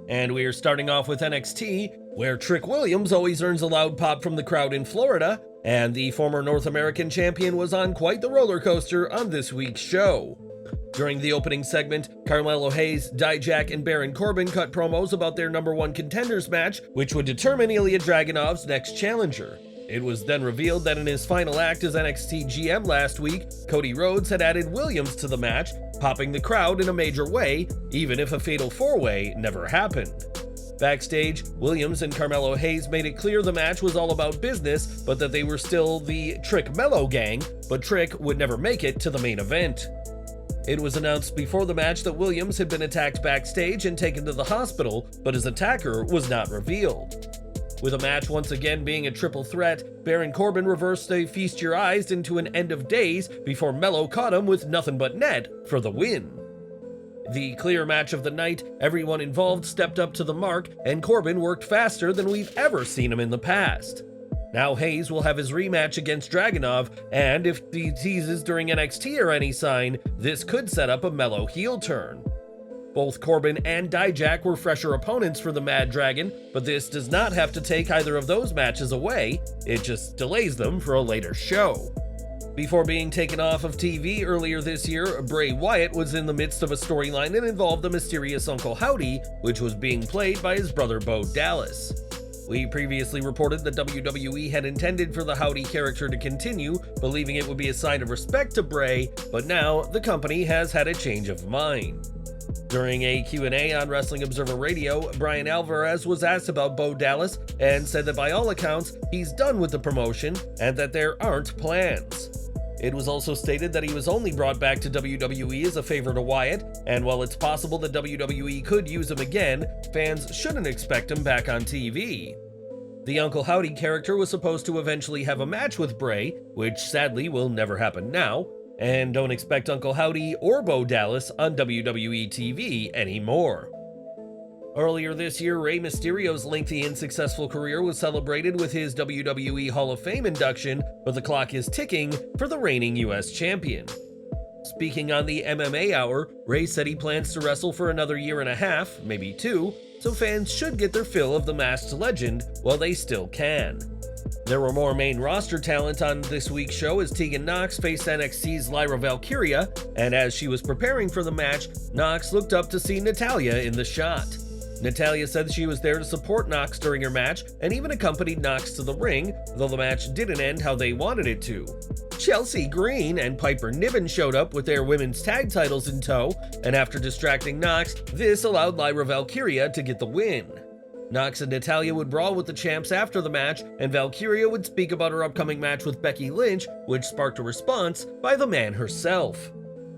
And we are starting off with NXT, where Trick Williams always earns a loud pop from the crowd in Florida, and the former North American champion was on quite the roller coaster on this week's show. During the opening segment, Carmelo, Dijak, and Baron Corbin cut promos about their #1 contenders match, which would determine Ilya Dragunov's next challenger. It was then revealed that in his final act as NXT GM last week, Cody Rhodes had added Williams to the match, popping the crowd in a major way, even if a fatal four-way never happened. Backstage, Williams and Carmelo made it clear the match was all about business, but that they were still the Trick Mello gang, but Trick would never make it to the main event. It was announced before the match that Williams had been attacked backstage and taken to the hospital, but his attacker was not revealed. With the match once again being a triple threat, Baron Corbin reversed a feast your eyes into an end of days before Mello caught him with nothing but net for the win. The clear match of the night, everyone involved stepped up to the mark, and Corbin worked faster than we've ever seen him in the past. Now Hayes will have his rematch against Dragunov, and if the teases during NXT are any sign, this could set up a Mello heel turn. Both Corbin and Dijak were fresher opponents for the Mad Dragon, but this does not have to take either of those matches away, it just delays them for a later show. Before being taken off of TV earlier this year, Bray Wyatt was in the midst of a storyline that involved the mysterious Uncle Howdy, which was being played by his brother Bo Dallas. We previously reported that WWE had intended for the Howdy character to continue, believing it would be a sign of respect to Bray, but now the company has had a change of mind. During a Q&A on Wrestling Observer Radio, Brian Alvarez was asked about Bo Dallas and said that by all accounts, he's done with the promotion and that there aren't plans. It was also stated that he was only brought back to WWE as a favor to Wyatt, and while it's possible that WWE could use him again, fans shouldn't expect him back on TV. The Uncle Howdy character was supposed to eventually have a match with Bray, which sadly will never happen now, and don't expect Uncle Howdy or Bo Dallas on WWE TV anymore. Earlier this year, Rey Mysterio's lengthy and successful career was celebrated with his WWE Hall of Fame induction, but the clock is ticking for the reigning US champion. Speaking on the MMA Hour, Rey said he plans to wrestle for another year and a half, maybe 2, so fans should get their fill of the masked legend while they still can. There were more main roster talent on this week's show as Tegan Nox faced NXT's Lyra Valkyria, and as she was preparing for the match, Nox looked up to see Natalya in the shot. Natalya said she was there to support Nox during her match and even accompanied Nox to the ring, though the match didn't end how they wanted it to. Chelsea Green and Piper Niven showed up with their women's tag titles in tow, and after distracting Nox, this allowed Lyra Valkyria to get the win. Nox and Natalya would brawl with the champs after the match, and Valkyria would speak about her upcoming match with Becky Lynch, which sparked a response by the man herself.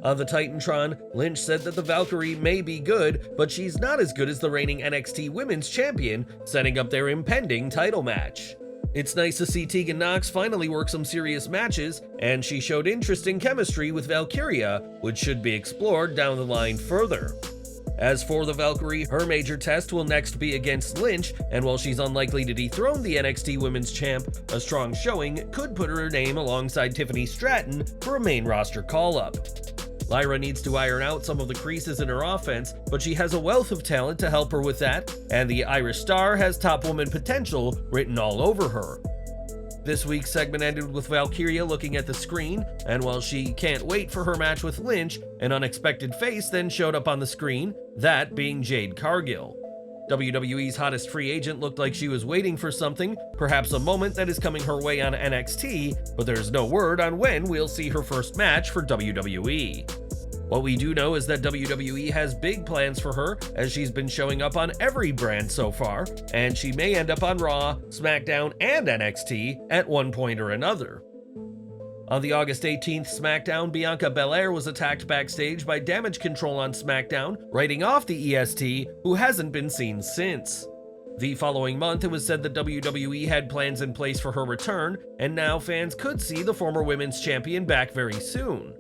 On the Titantron, Lynch said that the Valkyrie may be good, but she's not as good as the reigning NXT Women's Champion, setting up their impending title match. It's nice to see Tegan Nox finally work some serious matches, and she showed interesting chemistry with Valkyria, which should be explored down the line further. As for the Valkyrie, her major test will next be against Lynch, and while she's unlikely to dethrone the NXT Women's Champ, a strong showing could put her name alongside Tiffany Stratton for a main roster call-up. Lyra needs to iron out some of the creases in her offense, but she has a wealth of talent to help her with that, and the Irish star has top woman potential written all over her. This week's segment ended with Valkyria looking at the screen, and while she can't wait for her match with Lynch, an unexpected face then showed up on the screen, that being Jade Cargill. WWE's hottest free agent looked like she was waiting for something, perhaps a moment that is coming her way on NXT, but there's no word on when we'll see her first match for WWE. What we do know is that WWE has big plans for her, as she's been showing up on every brand so far, and she may end up on Raw, SmackDown, and NXT at one point or another. On the August 18th SmackDown, Bianca Belair was attacked backstage by Damage Control on SmackDown, writing off the EST, who hasn't been seen since. The following month, it was said that WWE had plans in place for her return, and now fans could see the former women's champion back very soon.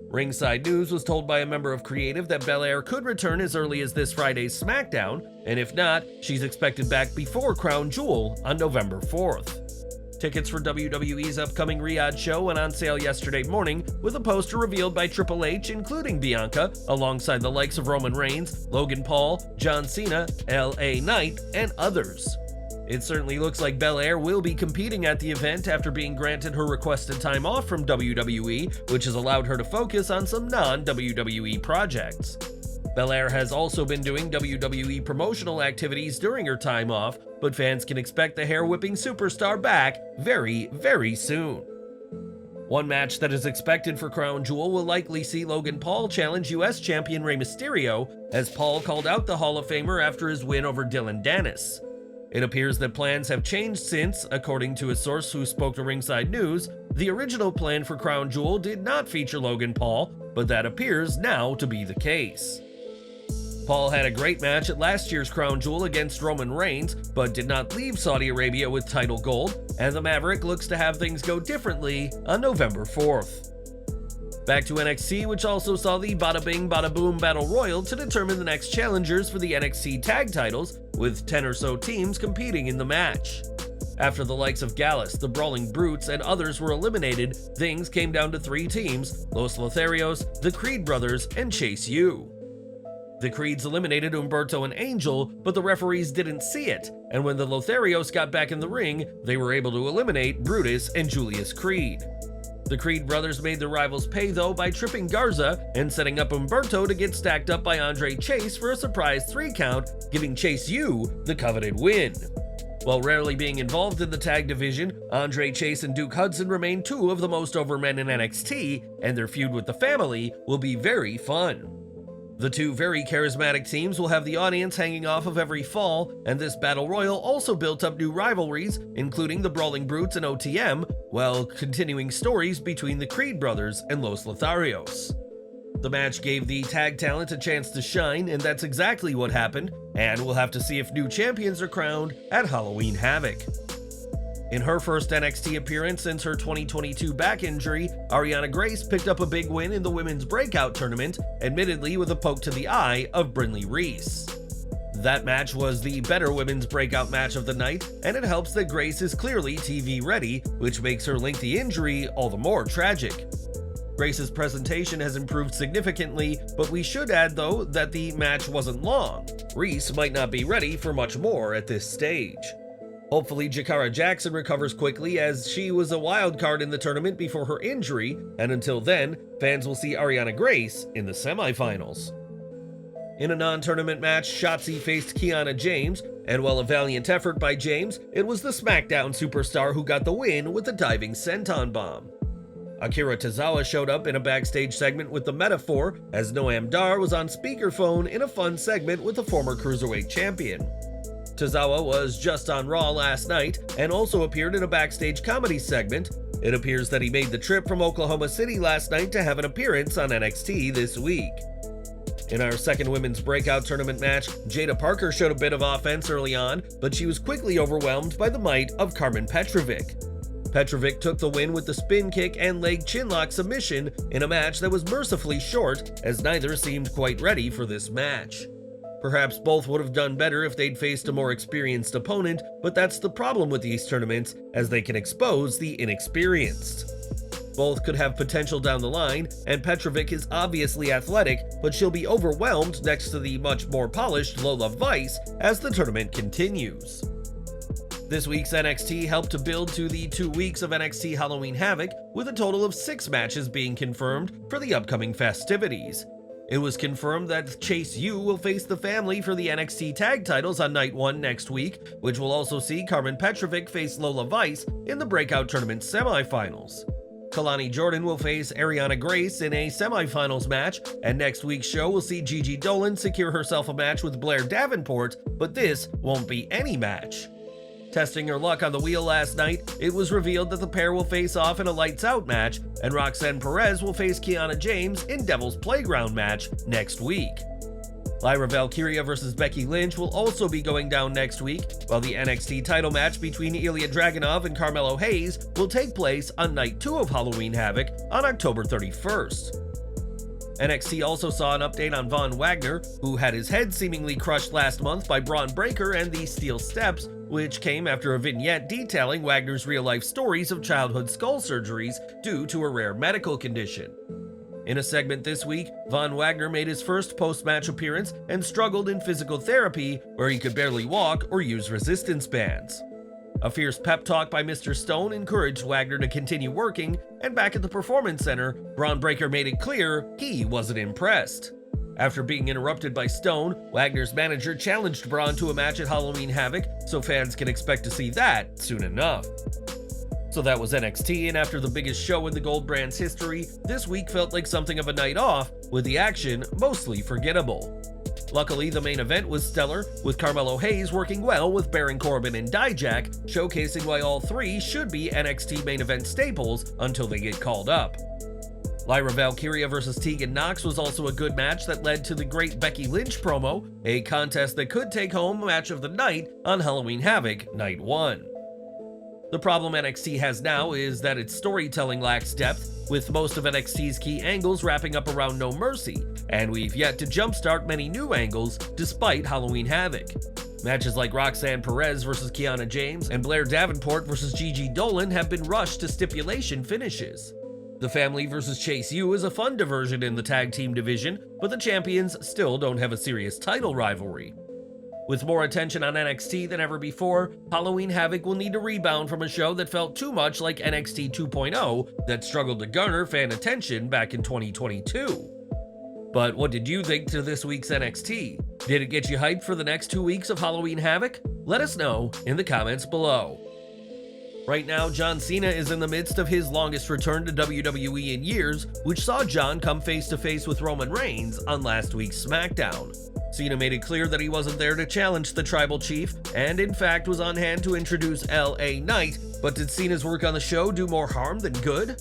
Ringside News was told by a member of Creative that Belair could return as early as this Friday's SmackDown, and if not, she's expected back before Crown Jewel on November 4th. Tickets for WWE's upcoming Riyadh show went on sale yesterday morning, with a poster revealed by Triple H including Bianca, alongside the likes of Roman Reigns, Logan Paul, John Cena, LA Knight, and others. It certainly looks like Belair will be competing at the event after being granted her requested time off from WWE, which has allowed her to focus on some non-WWE projects. Belair has also been doing WWE promotional activities during her time off, but fans can expect the hair-whipping superstar back very, very soon. One match that is expected for Crown Jewel will likely see Logan Paul challenge US champion Rey Mysterio, as Paul called out the Hall of Famer after his win over Dylan Dennis. It appears that plans have changed since, according to a source who spoke to Ringside News, the original plan for Crown Jewel did not feature Logan Paul, but that appears now to be the case. Paul had a great match at last year's Crown Jewel against Roman Reigns, but did not leave Saudi Arabia with title gold, and the Maverick looks to have things go differently on November 4th. Back to NXT, which also saw the Bada Bing Bada Boom Battle Royal to determine the next challengers for the NXT tag titles, with 10 or so teams competing in the match. After the likes of Gallus, the Brawling Brutes, and others were eliminated, things came down to 3 teams: Los Lotharios, the Creed Brothers, and Chase U. The Creeds eliminated Humberto and Angel, but the referees didn't see it, and when the Lotharios got back in the ring, they were able to eliminate Brutus and Julius Creed. The Creed brothers made their rivals pay though by tripping Garza and setting up Humberto to get stacked up by Andre Chase for a surprise 3 count, giving Chase U the coveted win. While rarely being involved in the tag division, Andre Chase and Duke Hudson remain 2 of the most over men in NXT, and their feud with the family will be very fun. The 2 very charismatic teams will have the audience hanging off of every fall, and this Battle Royal also built up new rivalries, including the Brawling Brutes and OTM, while continuing stories between the Creed brothers and Los Lotharios. The match gave the tag talent a chance to shine, and that's exactly what happened, and we'll have to see if new champions are crowned at Halloween Havoc. In her first NXT appearance since her 2022 back injury, Arianna Grace picked up a big win in the Women's Breakout Tournament, admittedly with a poke to the eye of Brinley Reece. That match was the better Women's Breakout match of the night, and it helps that Grace is clearly TV ready, which makes her lengthy injury all the more tragic. Grace's presentation has improved significantly, but we should add though that the match wasn't long. Reece might not be ready for much more at this stage. Hopefully Jakara Jackson recovers quickly, as she was a wild card in the tournament before her injury, and until then, fans will see Arianna Grace in the semifinals. In a non-tournament match, Shotzi faced Kiana James, and while a valiant effort by James, it was the SmackDown superstar who got the win with the diving senton bomb. Akira Tozawa showed up in a backstage segment with the Metaphor, as Noam Dar was on speakerphone in a fun segment with the former Cruiserweight champion. Tozawa was just on Raw last night and also appeared in a backstage comedy segment. It appears that he made the trip from Oklahoma City last night to have an appearance on NXT this week. In our second Women's Breakout Tournament match, Jada Parker showed a bit of offense early on, but she was quickly overwhelmed by the might of Karmen Petrovic. Petrovic took the win with the spin kick and leg chinlock submission in a match that was mercifully short, as neither seemed quite ready for this match. Perhaps both would have done better if they'd faced a more experienced opponent, but that's the problem with these tournaments, as they can expose the inexperienced. Both could have potential down the line, and Petrovic is obviously athletic, but she'll be overwhelmed next to the much more polished Lola Vice as the tournament continues. This week's NXT helped to build to the 2 weeks of NXT Halloween Havoc, with a total of 6 matches being confirmed for the upcoming festivities. It was confirmed that Chase U will face the family for the NXT tag titles on night 1 next week, which will also see Karmen Petrovic face Lola Vice in the Breakout Tournament semifinals. Kalani Jordan will face Arianna Grace in a semifinals match, and next week's show will see Gigi Dolan secure herself a match with Blair Davenport, but this won't be any match. Testing her luck on the wheel last night, it was revealed that the pair will face off in a Lights Out match, and Roxanne Perez will face Kiana James in Devil's Playground match next week. Lyra Valkyria vs. Becky Lynch will also be going down next week, while the NXT title match between Ilya Dragunov and Carmelo Hayes will take place on night 2 of Halloween Havoc on October 31st. NXT also saw an update on Von Wagner, who had his head seemingly crushed last month by Braun Breaker and the Steel Steps, which came after a vignette detailing Wagner's real-life stories of childhood skull surgeries due to a rare medical condition. In a segment this week, Von Wagner made his first post-match appearance and struggled in physical therapy where he could barely walk or use resistance bands. A fierce pep talk by Mr. Stone encouraged Wagner to continue working, and back at the Performance Center, Braun Breaker made it clear he wasn't impressed. After being interrupted by Stone, Wagner's manager challenged Braun to a match at Halloween Havoc, so fans can expect to see that soon enough. So that was NXT, and after the biggest show in the Gold brand's history, this week felt like something of a night off, with the action mostly forgettable. Luckily, the main event was stellar, with Carmelo Hayes working well with Baron Corbin and Dijak, showcasing why all three should be NXT main event staples until they get called up. Lyra Valkyria vs. Tegan Nox was also a good match that led to the great Becky Lynch promo, a contest that could take home match of the night on Halloween Havoc Night 1. The problem NXT has now is that its storytelling lacks depth, with most of NXT's key angles wrapping up around No Mercy, and we've yet to jumpstart many new angles despite Halloween Havoc. Matches like Roxanne Perez vs. Kiana James and Blair Davenport vs. Gigi Dolan have been rushed to stipulation finishes. The Family vs. Chase U is a fun diversion in the tag team division, but the champions still don't have a serious title rivalry. With more attention on NXT than ever before, Halloween Havoc will need to rebound from a show that felt too much like NXT 2.0 that struggled to garner fan attention back in 2022. But what did you think to this week's NXT? Did it get you hyped for the next 2 weeks of Halloween Havoc? Let us know in the comments below. Right now, John Cena is in the midst of his longest return to WWE in years, which saw John come face-to-face with Roman Reigns on last week's SmackDown. Cena made it clear that he wasn't there to challenge the Tribal Chief, and in fact was on hand to introduce LA Knight, but did Cena's work on the show do more harm than good?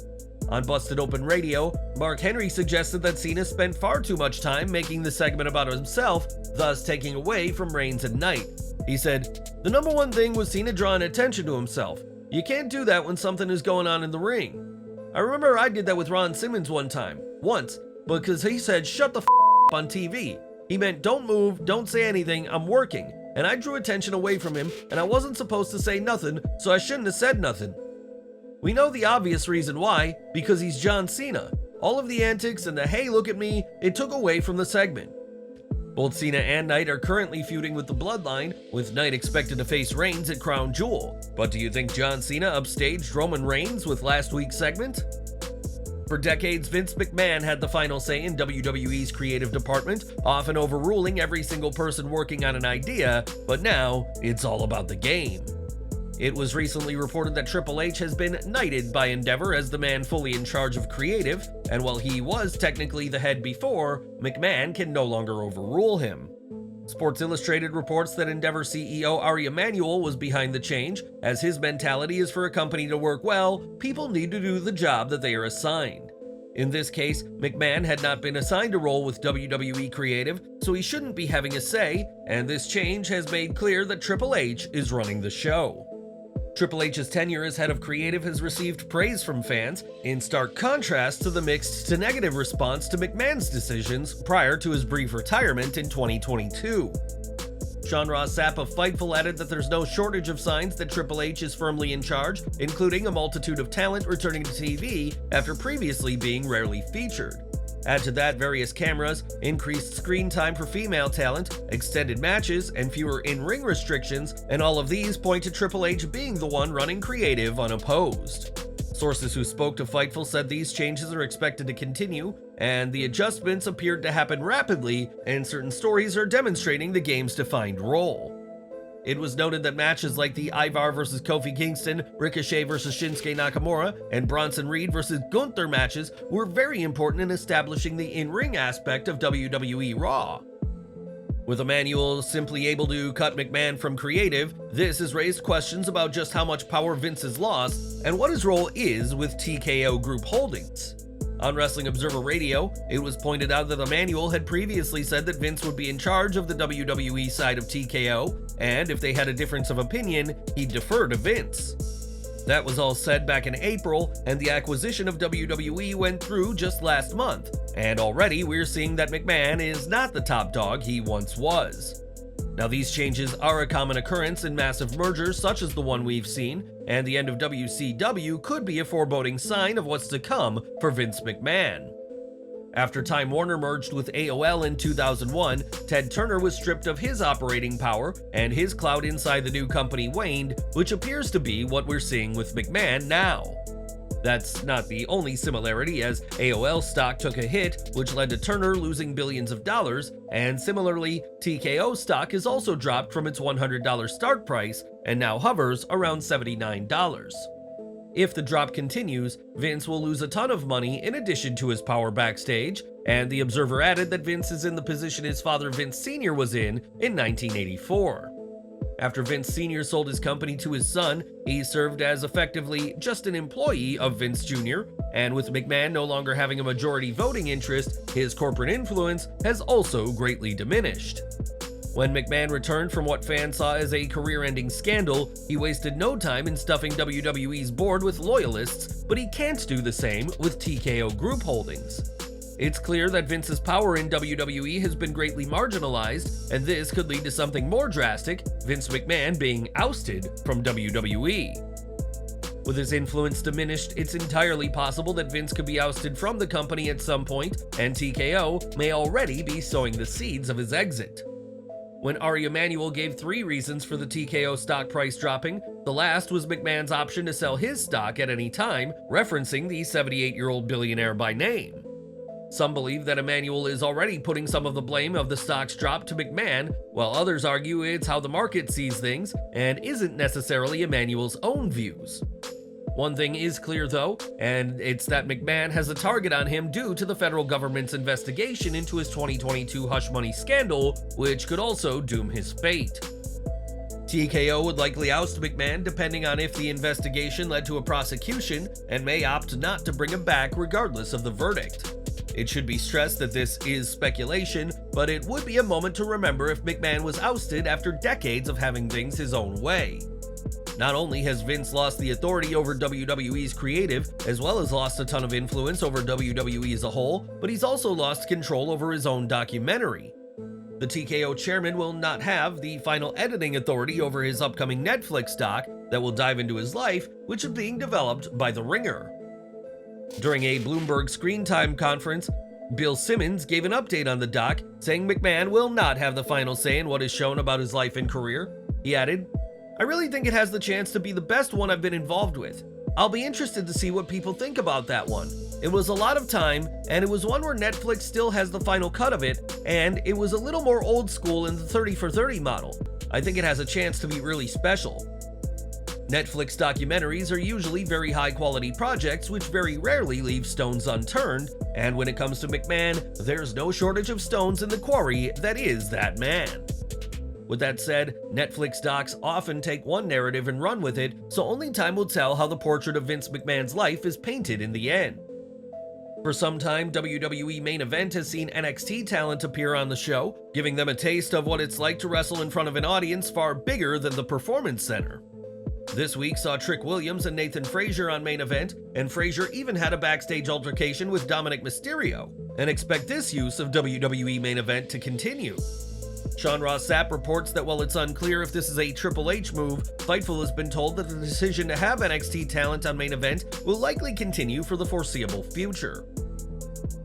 On Busted Open Radio, Mark Henry suggested that Cena spent far too much time making the segment about himself, thus taking away from Reigns and Knight. He said, "The number one thing was Cena drawing attention to himself. You can't do that when something is going on in the ring. I remember I did that with Ron Simmons once, because he said shut the f*** up on TV. He meant don't move, don't say anything, I'm working, and I drew attention away from him, and I wasn't supposed to say nothing, so I shouldn't have said nothing. We know the obvious reason why, because he's John Cena. All of the antics and the hey look at me, it took away from the segment." Both Cena and Knight are currently feuding with the Bloodline, with Knight expected to face Reigns at Crown Jewel. But do you think John Cena upstaged Roman Reigns with last week's segment? For decades, Vince McMahon had the final say in WWE's creative department, often overruling every single person working on an idea, but now it's all about the game. It was recently reported that Triple H has been knighted by Endeavor as the man fully in charge of creative, and while he was technically the head before, McMahon can no longer overrule him. Sports Illustrated reports that Endeavor CEO Ari Emanuel was behind the change, as his mentality is for a company to work well, people need to do the job that they are assigned. In this case, McMahon had not been assigned a role with WWE Creative, so he shouldn't be having a say, and this change has made clear that Triple H is running the show. Triple H's tenure as head of creative has received praise from fans, in stark contrast to the mixed to negative response to McMahon's decisions prior to his brief retirement in 2022. Sean Ross Sapp of Fightful added that there's no shortage of signs that Triple H is firmly in charge, including a multitude of talent returning to TV after previously being rarely featured. Add to that various cameras, increased screen time for female talent, extended matches, and fewer in-ring restrictions, and all of these point to Triple H being the one running creative unopposed. Sources who spoke to Fightful said these changes are expected to continue, and the adjustments appeared to happen rapidly, and certain stories are demonstrating the game's defined role. It was noted that matches like the Ivar vs. Kofi Kingston, Ricochet vs. Shinsuke Nakamura, and Bronson Reed vs. Gunther matches were very important in establishing the in-ring aspect of WWE Raw. With Emanuel simply able to cut McMahon from creative, this has raised questions about just how much power Vince has lost and what his role is with TKO Group Holdings. On Wrestling Observer Radio, it was pointed out that Emanuel had previously said that Vince would be in charge of the WWE side of TKO, and if they had a difference of opinion, he'd defer to Vince. That was all said back in April, and the acquisition of WWE went through just last month, and already we're seeing that McMahon is not the top dog he once was. Now, these changes are a common occurrence in massive mergers such as the one we've seen, and the end of WCW could be a foreboding sign of what's to come for Vince McMahon. After Time Warner merged with AOL in 2001, Ted Turner was stripped of his operating power, and his clout inside the new company waned, which appears to be what we're seeing with McMahon now. That's not the only similarity, as AOL stock took a hit, which led to Turner losing billions of dollars, and similarly, TKO stock has also dropped from its $100 start price and now hovers around $79. If the drop continues, Vince will lose a ton of money in addition to his power backstage, and The Observer added that Vince is in the position his father Vince Sr. was in 1984. After Vince Sr. sold his company to his son, he served as effectively just an employee of Vince Jr., and with McMahon no longer having a majority voting interest, his corporate influence has also greatly diminished. When McMahon returned from what fans saw as a career-ending scandal, he wasted no time in stuffing WWE's board with loyalists, but he can't do the same with TKO Group Holdings. It's clear that Vince's power in WWE has been greatly marginalized, and this could lead to something more drastic, Vince McMahon being ousted from WWE. With his influence diminished, it's entirely possible that Vince could be ousted from the company at some point, and TKO may already be sowing the seeds of his exit. When Ari Emanuel gave 3 reasons for the TKO stock price dropping, the last was McMahon's option to sell his stock at any time, referencing the 78-year-old billionaire by name. Some believe that Emanuel is already putting some of the blame of the stock's drop to McMahon, while others argue it's how the market sees things and isn't necessarily Emanuel's own views. One thing is clear though, and it's that McMahon has a target on him due to the federal government's investigation into his 2022 hush money scandal, which could also doom his fate. TKO would likely oust McMahon depending on if the investigation led to a prosecution, and may opt not to bring him back regardless of the verdict. It should be stressed that this is speculation, but it would be a moment to remember if McMahon was ousted after decades of having things his own way. Not only has Vince lost the authority over WWE's creative, as well as lost a ton of influence over WWE as a whole, but he's also lost control over his own documentary. The TKO chairman will not have the final editing authority over his upcoming Netflix doc that will dive into his life, which is being developed by The Ringer. During a Bloomberg Screen Time conference, Bill Simmons gave an update on the doc, saying McMahon will not have the final say in what is shown about his life and career. He added, "I really think it has the chance to be the best one I've been involved with. I'll be interested to see what people think about that one. It was a lot of time, and it was one where Netflix still has the final cut of it, and it was a little more old school in the 30 for 30 model. I think it has a chance to be really special." Netflix documentaries are usually very high-quality projects which very rarely leave stones unturned, and when it comes to McMahon, there's no shortage of stones in the quarry that is that man. With that said, Netflix docs often take one narrative and run with it, so only time will tell how the portrait of Vince McMahon's life is painted in the end. For some time, WWE Main Event has seen NXT talent appear on the show, giving them a taste of what it's like to wrestle in front of an audience far bigger than the Performance Center. This week saw Trick Williams and Nathan Frazier on Main Event, and Frazier even had a backstage altercation with Dominic Mysterio, and expect this use of WWE Main Event to continue. Sean Ross Sapp reports that while it's unclear if this is a Triple H move, Fightful has been told that the decision to have NXT talent on Main Event will likely continue for the foreseeable future.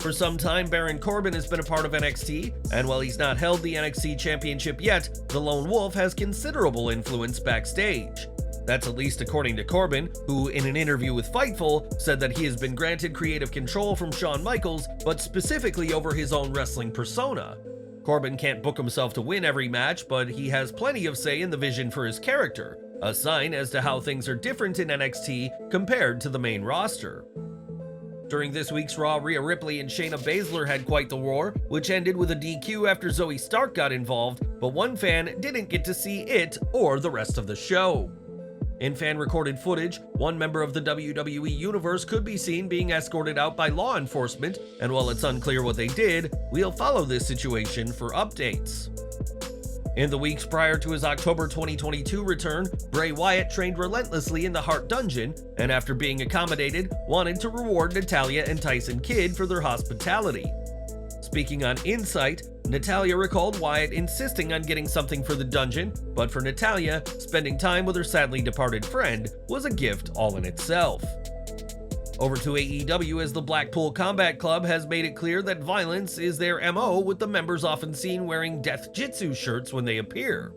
For some time, Baron Corbin has been a part of NXT, and while he's not held the NXT Championship yet, the Lone Wolf has considerable influence backstage. That's at least according to Corbin, who in an interview with Fightful said that he has been granted creative control from Shawn Michaels, but specifically over his own wrestling persona. Corbin can't book himself to win every match, but he has plenty of say in the vision for his character, a sign as to how things are different in NXT compared to the main roster. During this week's Raw, Rhea Ripley and Shayna Baszler had quite the war, which ended with a DQ after Zoe Stark got involved, but one fan didn't get to see it or the rest of the show. In fan-recorded footage, one member of the WWE Universe could be seen being escorted out by law enforcement, and while it's unclear what they did, we'll follow this situation for updates. In the weeks prior to his October 2022 return, Bray Wyatt trained relentlessly in the Hart Dungeon, and after being accommodated, wanted to reward Natalya and Tyson Kidd for their hospitality. Speaking on Insight, Natalya recalled Wyatt insisting on getting something for the dungeon, but for Natalya, spending time with her sadly departed friend was a gift all in itself. Over to AEW, as the Blackpool Combat Club has made it clear that violence is their MO, with the members often seen wearing Death Jitsu shirts when they appear.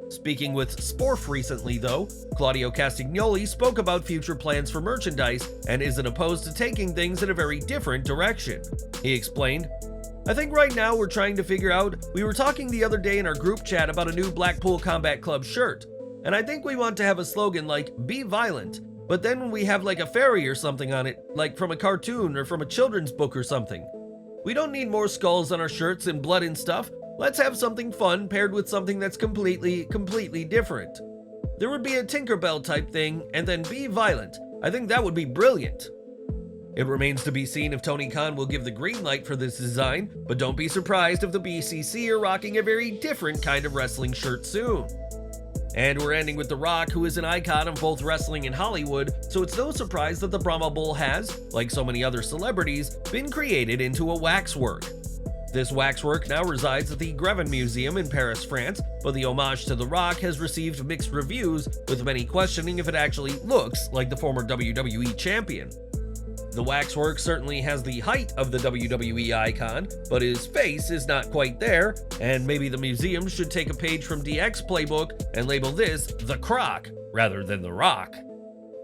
Speaking with Sporf recently though, Claudio Castagnoli spoke about future plans for merchandise and isn't opposed to taking things in a very different direction. He explained, "I think right now we're trying to figure out, we were talking the other day in our group chat about a new Blackpool Combat Club shirt, and I think we want to have a slogan like, be violent, but then when we have like a fairy or something on it, like from a cartoon or from a children's book or something. We don't need more skulls on our shirts and blood and stuff. Let's have something fun paired with something that's completely different. There would be a Tinkerbell type thing, and then be violent. I think that would be brilliant." It remains to be seen if Tony Khan will give the green light for this design, but don't be surprised if the BCC are rocking a very different kind of wrestling shirt soon. And we're ending with The Rock, who is an icon of both wrestling and Hollywood, so it's no surprise that the Brahma Bull has, like so many other celebrities, been created into a waxwork. This waxwork now resides at the Grevin Museum in Paris, France, but the homage to The Rock has received mixed reviews, with many questioning if it actually looks like the former WWE champion. The waxwork certainly has the height of the WWE icon, but his face is not quite there, and maybe the museum should take a page from DX playbook and label this The Croc rather than The Rock.